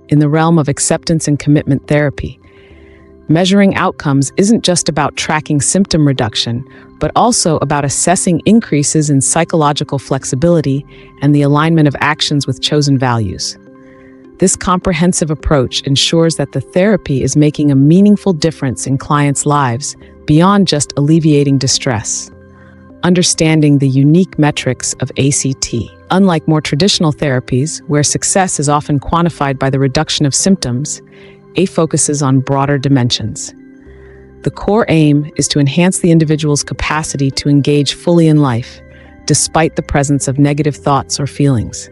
in the realm of acceptance and commitment therapy. Measuring outcomes isn't just about tracking symptom reduction, but also about assessing increases in psychological flexibility and the alignment of actions with chosen values. This comprehensive approach ensures that the therapy is making a meaningful difference in clients' lives beyond just alleviating distress. Understanding the unique metrics of ACT. Unlike more traditional therapies, where success is often quantified by the reduction of symptoms, A focuses on broader dimensions. The core aim is to enhance the individual's capacity to engage fully in life, despite the presence of negative thoughts or feelings.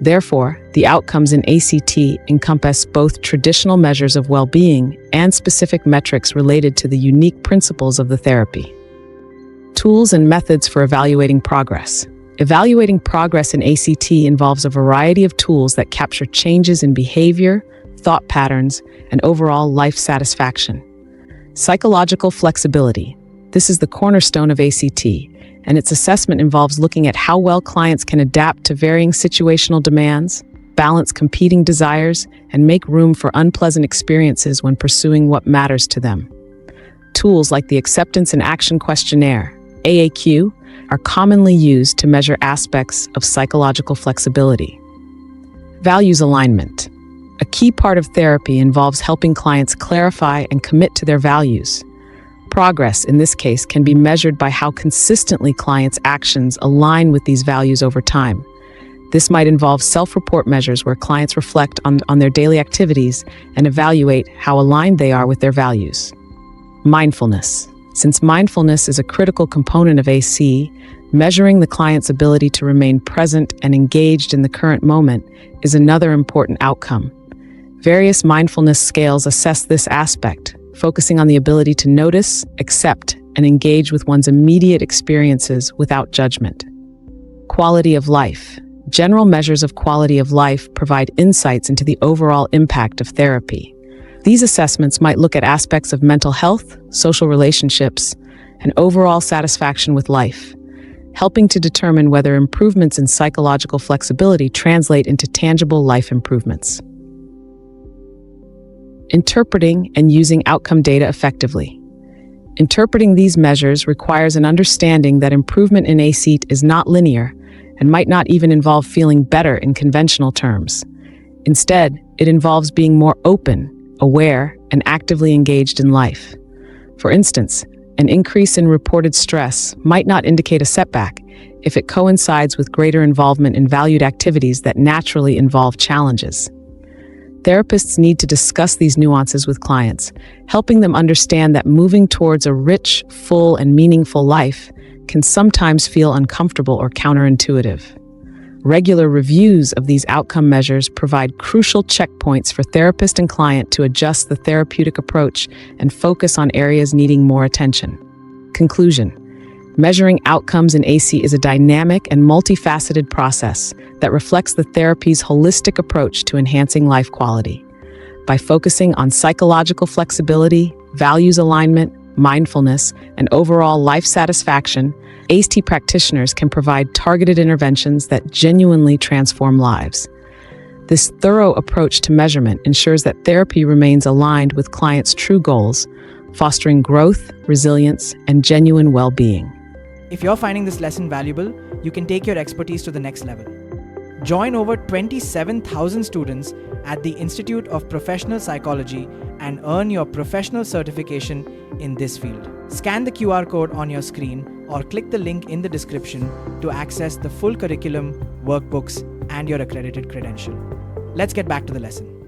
Therefore, the outcomes in ACT encompass both traditional measures of well-being and specific metrics related to the unique principles of the therapy. Tools and methods for evaluating progress. Evaluating progress in ACT involves a variety of tools that capture changes in behavior, thought patterns, and overall life satisfaction. Psychological flexibility. This is the cornerstone of ACT, and its assessment involves looking at how well clients can adapt to varying situational demands, balance competing desires, and make room for unpleasant experiences when pursuing what matters to them. Tools like the Acceptance and Action Questionnaire, AAQ, are commonly used to measure aspects of psychological flexibility. Values alignment. A key part of therapy involves helping clients clarify and commit to their values. Progress, in this case, can be measured by how consistently clients' actions align with these values over time. This might involve self-report measures where clients reflect on their daily activities and evaluate how aligned they are with their values. Mindfulness. Since mindfulness is a critical component of AC, measuring the client's ability to remain present and engaged in the current moment is another important outcome. Various mindfulness scales assess this aspect, focusing on the ability to notice, accept, and engage with one's immediate experiences without judgment. Quality of life. General measures of quality of life provide insights into the overall impact of therapy. These assessments might look at aspects of mental health, social relationships, and overall satisfaction with life, helping to determine whether improvements in psychological flexibility translate into tangible life improvements. Interpreting and using outcome data effectively. Interpreting these measures requires an understanding that improvement in ACT is not linear and might not even involve feeling better in conventional terms. Instead, it involves being more open, aware, and actively engaged in life. For instance, an increase in reported stress might not indicate a setback if it coincides with greater involvement in valued activities that naturally involve challenges. Therapists need to discuss these nuances with clients, helping them understand that moving towards a rich, full, and meaningful life can sometimes feel uncomfortable or counterintuitive. Regular reviews of these outcome measures provide crucial checkpoints for therapist and client to adjust the therapeutic approach and focus on areas needing more attention. Conclusion. Measuring outcomes in AC is a dynamic and multifaceted process that reflects the therapy's holistic approach to enhancing life quality. By focusing on psychological flexibility, values alignment, mindfulness, and overall life satisfaction, ACT practitioners can provide targeted interventions that genuinely transform lives. This thorough approach to measurement ensures that therapy remains aligned with clients' true goals, fostering growth, resilience, and genuine well-being. If you're finding this lesson valuable, you can take your expertise to the next level. Join over 27,000 students at the Institute of Professional Psychology and earn your professional certification in this field. Scan the QR code on your screen or click the link in the description to access the full curriculum, workbooks, and your accredited credential. Let's get back to the lesson.